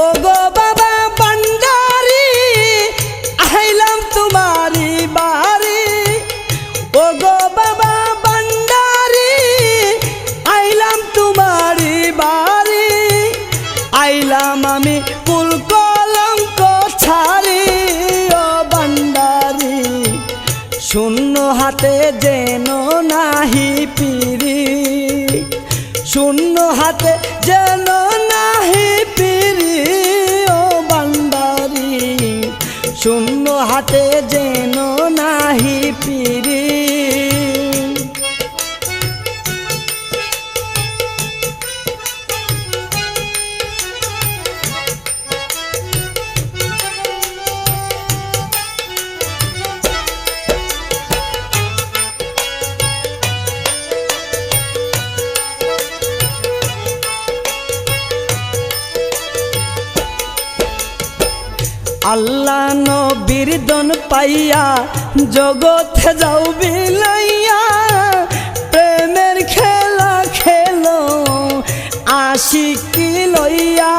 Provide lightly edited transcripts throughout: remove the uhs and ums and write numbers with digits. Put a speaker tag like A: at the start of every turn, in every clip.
A: ও গো বাবা ভান্ডারি আইলাম তোমারি বাড়ি ও গো বাবা ভান্ডারি আইলাম তোমারি বাড়ি আইলাম আমি কুল কলঙ্ক ছাড়ি ও ভান্ডারি শূন্য হাতে যেন নাহি পিরি শূন্য হাতে যেন নাহি পিরি ও ভান্ডারি শূন্য হাতে যেন নাহি পিরি আল্লাহ নবীর দন পাইয়া জগতে যাও বিলাইয়া প্রেমের খেলা খেলো আশিকি লইয়া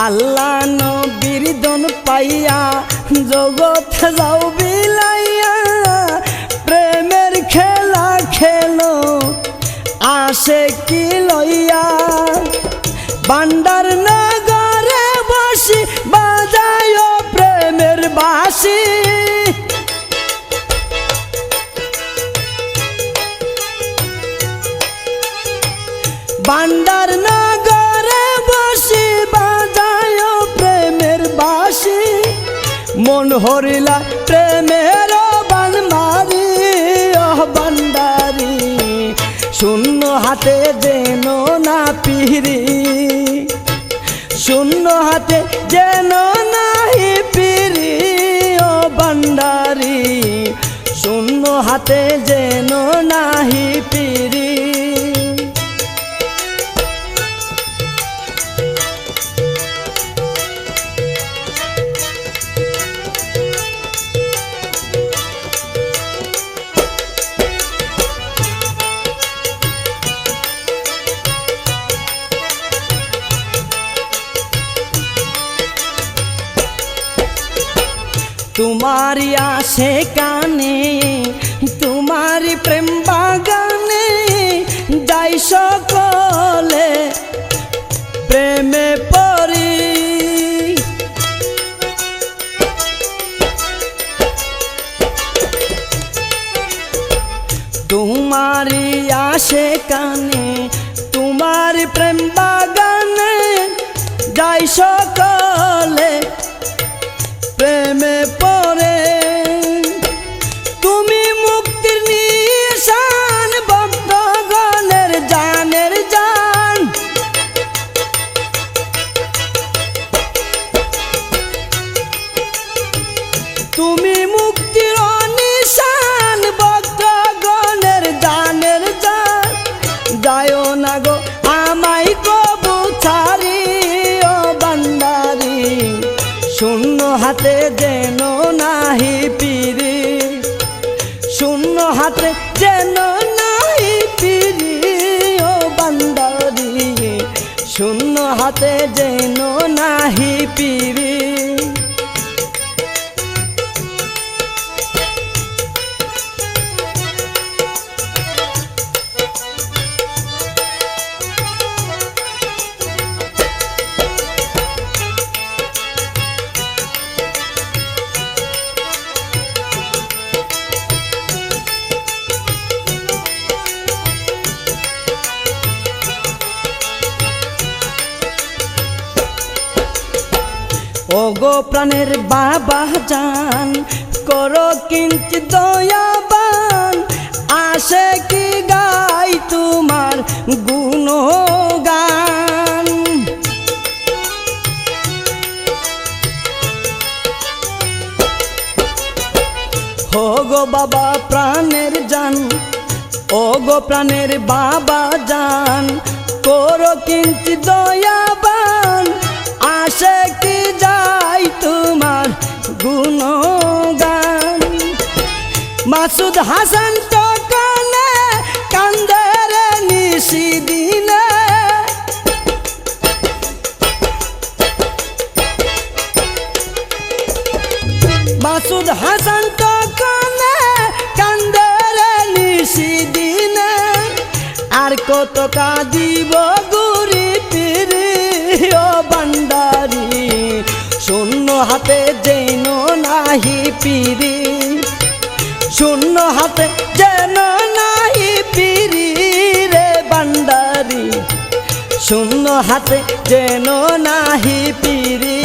A: আল্লাহ নবীর দন পাইয়া জগতে যাও বিলাইয়া প্রেমের খেলা খেলো আসে কি লইয়া ভান্ডার নগরে বসি বাজায় প্রেমের বাঁশি ভান্ডার নগরে বসি বাজায় প্রেমের বাঁশি মন হরিলা প্রেমের বান মারি ও ভান্ডারি শূন্য হাতে যেন না পিরি শূন্য হাতে যেন নাহি পিরি ও ভান্ডারি শূন্য হাতে যেন নাহি পিরি तुम्हारी आशे काने तुम्हारी प्रेम बागाने जाई सकले प्रेमे परी तुम्हारी आशे काने तुम्हारी प्रेम बागाने जाई सकले प्रेमे परे तुमी मुक्तिर निशान भक्तगणेर जानेर जान तुमी मुक्तिर निशान भक्तगणेर जानेर जान जायो ना गो आमाई कबू छाड़ी ओ भांडारी शूন্য हाथे जेन नाहि पिरी शूন্য हाथे जेन नाहि पिरी ओ भांडारी शूন্য हाथे जेन नाहि पिरी ओगो प्राणेर बाबा जान करो किंचित दयाबान आशे की गाई तुम्हार गुणगान ओगो बाबा प्राणेर जान ओगो प्राणेर बाबा जान करो किंचित दयाबान आशे की जाई तुम्हार गुणगान मासुद हासान तो নিশি দিনে মাসুদ হাসান তো কানে কান্দে রে নিশি দিনে আর কত কাঁদিব গুরি পিরি ও বান্দারি শূন্য হাতে যেন নাহি পিরি শূন্য হাতে যেন নাহি পিরি রে বান্দারি শূন্য হাতে যেন নাহি পিরি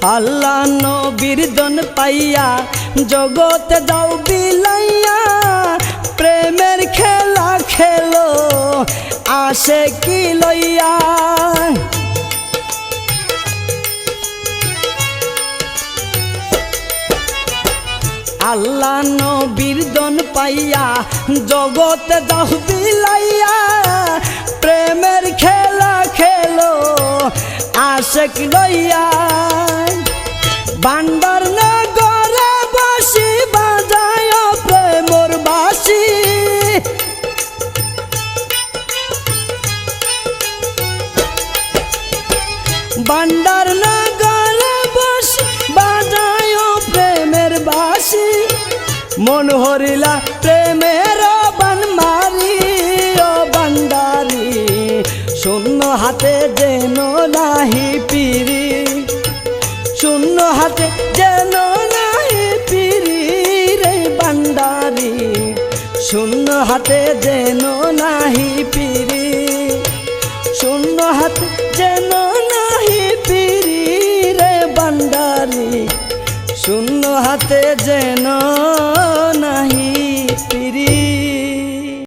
A: আল্লাহ নবীর দন পাইয়া জগতে দাও বিলাইয়া প্রেমের খেলা খেলো আসে কি লইয়া আল্লাহ নবীর দন পাইয়া জগতে দাও বিলাইয়া প্রেমের খেলা খেলো আসে কি লইয়া বান্দার নগরে বসি বাজায় প্রেমর বাসি বান্দার নগরে বসি বাজায় প্রেমের বাসি মন হরিলা প্রেমের বান মারি ও বান্দারি শূন্য হাতে যেন নাহি পিরি শূন্য হাতে যেন নাহি পিরি রে বান্দারি শূন্য হাতে যেন নাহি পিরি শূন্য হাতে যেন নাহি পিরি রে বান্দারি শূন্য হাতে যেন